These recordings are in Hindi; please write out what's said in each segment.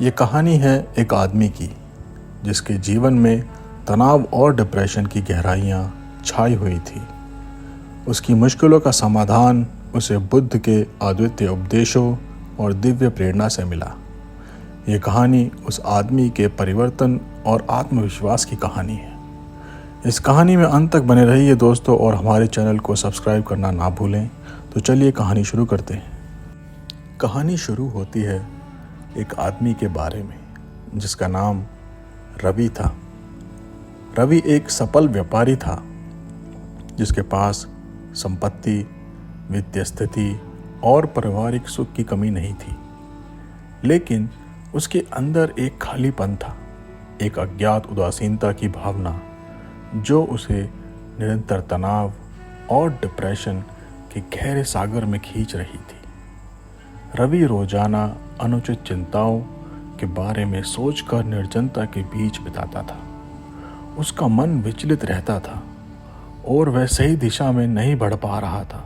ये कहानी है एक आदमी की जिसके जीवन में तनाव और डिप्रेशन की गहराइयाँ छाई हुई थी। उसकी मुश्किलों का समाधान उसे बुद्ध के अद्वितीय उपदेशों और दिव्य प्रेरणा से मिला। ये कहानी उस आदमी के परिवर्तन और आत्मविश्वास की कहानी है। इस कहानी में अंत तक बने रहिए दोस्तों, और हमारे चैनल को सब्सक्राइब करना ना भूलें। तो चलिए कहानी शुरू करते हैं। कहानी शुरू होती है एक आदमी के बारे में जिसका नाम रवि था। रवि एक सफल व्यापारी था जिसके पास संपत्ति, वित्तीय स्थिति और पारिवारिक सुख की कमी नहीं थी, लेकिन उसके अंदर एक खालीपन था, एक अज्ञात उदासीनता की भावना जो उसे निरंतर तनाव और डिप्रेशन के गहरे सागर में खींच रही थी। रवि रोजाना अनुचित चिंताओं के बारे में सोचकर निर्जनता के बीच बिताता था। उसका मन विचलित रहता था और वह सही दिशा में नहीं बढ़ पा रहा था।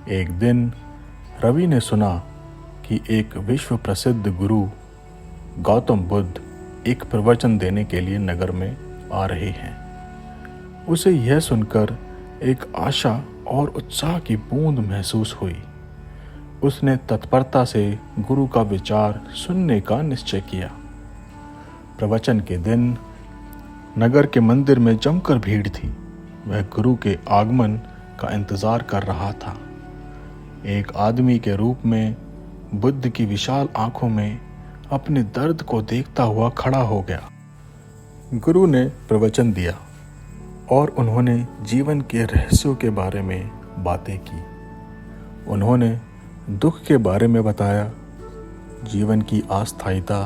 एक दिन रवि ने सुना कि एक विश्व प्रसिद्ध गुरु गौतम बुद्ध एक प्रवचन देने के लिए नगर में आ रहे हैं। उसे यह सुनकर एक आशा और उत्साह की बूंद महसूस हुई। उसने तत्परता से गुरु का विचार सुनने का निश्चय किया। प्रवचन के दिन नगर के मंदिर में जमकर भीड़ थी। वह गुरु के आगमन का इंतजार कर रहा था। एक आदमी के रूप में बुद्ध की विशाल आंखों में अपने दर्द को देखता हुआ खड़ा हो गया। गुरु ने प्रवचन दिया और उन्होंने जीवन के रहस्यों के बारे में बातें की। उन्होंने दुख के बारे में बताया, जीवन की अस्थायीता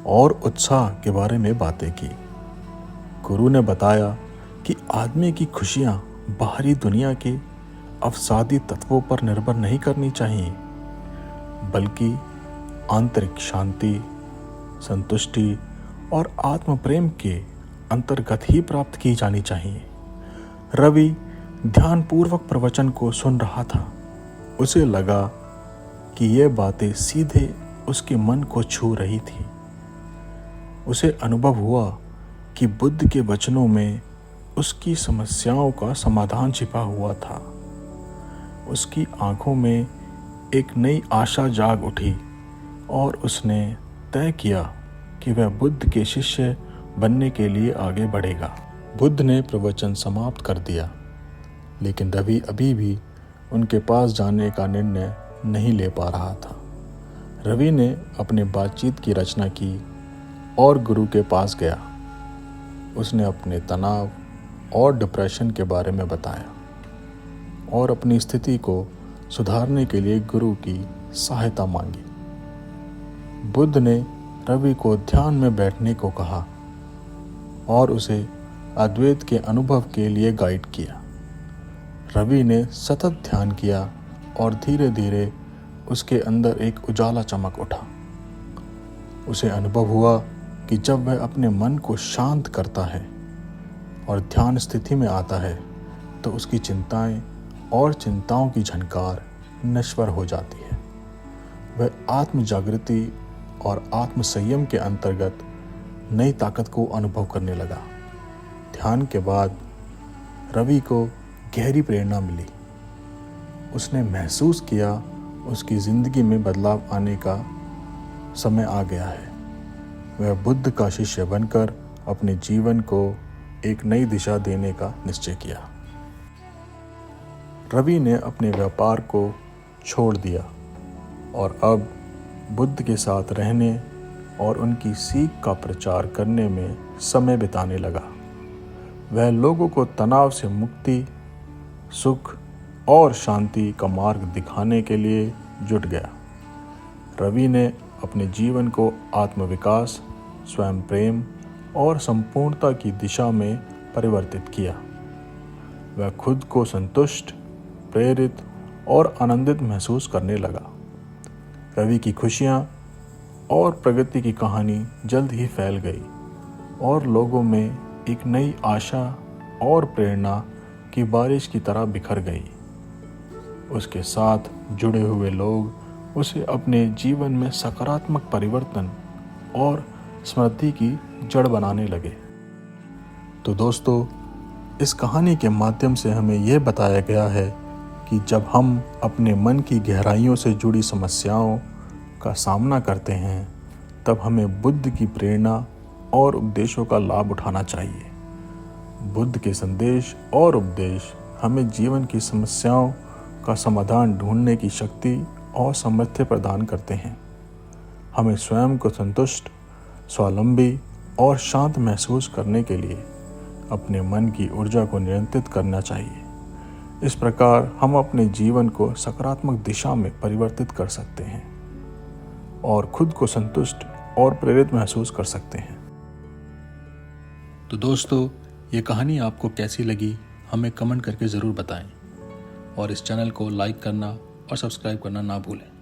और उत्साह के बारे में बातें की। गुरु ने बताया कि आदमी की खुशियाँ बाहरी दुनिया के अवसादी तत्वों पर निर्भर नहीं करनी चाहिए, बल्कि आंतरिक शांति, संतुष्टि और आत्म प्रेम के अंतर्गत ही प्राप्त की जानी चाहिए। रवि ध्यानपूर्वक प्रवचन को सुन रहा था। उसे लगा कि ये बातें सीधे उसके मन को छू रही थी। उसे अनुभव हुआ कि बुद्ध के वचनों में उसकी समस्याओं का समाधान छिपा हुआ था। उसकी आंखों में एक नई आशा जाग उठी और उसने तय किया कि वह बुद्ध के शिष्य बनने के लिए आगे बढ़ेगा। बुद्ध ने प्रवचन समाप्त कर दिया, लेकिन रवि अभी भी उनके पास जाने का निर्णय नहीं ले पा रहा था। रवि ने अपने बातचीत की रचना की और गुरु के पास गया। उसने अपने तनाव और डिप्रेशन के बारे में बताया और अपनी स्थिति को सुधारने के लिए गुरु की सहायता मांगी। बुद्ध ने रवि को ध्यान में बैठने को कहा और उसे अद्वैत के अनुभव के लिए गाइड किया। रवि ने सतत ध्यान किया और धीरे धीरे उसके अंदर एक उजाला चमक उठा। उसे अनुभव हुआ कि जब वह अपने मन को शांत करता है और ध्यान स्थिति में आता है तो उसकी चिंताएं और चिंताओं की झनकार नश्वर हो जाती है। वह आत्म जागृति और आत्म संयम के अंतर्गत नई ताकत को अनुभव करने लगा। ध्यान के बाद रवि को गहरी प्रेरणा मिली। उसने महसूस किया उसकी ज़िंदगी में बदलाव आने का समय आ गया है। वह बुद्ध का शिष्य बनकर अपने जीवन को एक नई दिशा देने का निश्चय किया। रवि ने अपने व्यापार को छोड़ दिया और अब बुद्ध के साथ रहने और उनकी सीख का प्रचार करने में समय बिताने लगा। वह लोगों को तनाव से मुक्ति, सुख और शांति का मार्ग दिखाने के लिए जुट गया। रवि ने अपने जीवन को आत्मविकास, स्वयं प्रेम और संपूर्णता की दिशा में परिवर्तित किया। वह खुद को संतुष्ट, प्रेरित और आनंदित महसूस करने लगा। रवि की खुशियाँ और प्रगति की कहानी जल्द ही फैल गई और लोगों में एक नई आशा और प्रेरणा की बारिश की तरह बिखर गई। उसके साथ जुड़े हुए लोग उसे अपने जीवन में सकारात्मक परिवर्तन और स्मृति की जड़ बनाने लगे। तो दोस्तों, इस कहानी के माध्यम से हमें यह बताया गया है कि जब हम अपने मन की गहराइयों से जुड़ी समस्याओं का सामना करते हैं, तब हमें बुद्ध की प्रेरणा और उपदेशों का लाभ उठाना चाहिए। बुद्ध के संदेश और उपदेश हमें जीवन की समस्याओं का समाधान ढूंढने की शक्ति और सामर्थ्य प्रदान करते हैं। हमें स्वयं को संतुष्ट, स्वावलंबी और शांत महसूस करने के लिए अपने मन की ऊर्जा को नियंत्रित करना चाहिए। इस प्रकार हम अपने जीवन को सकारात्मक दिशा में परिवर्तित कर सकते हैं और खुद को संतुष्ट और प्रेरित महसूस कर सकते हैं। तो दोस्तों, ये कहानी आपको कैसी लगी हमें कमेंट करके ज़रूर बताएं और इस चैनल को लाइक करना और सब्सक्राइब करना ना भूलें।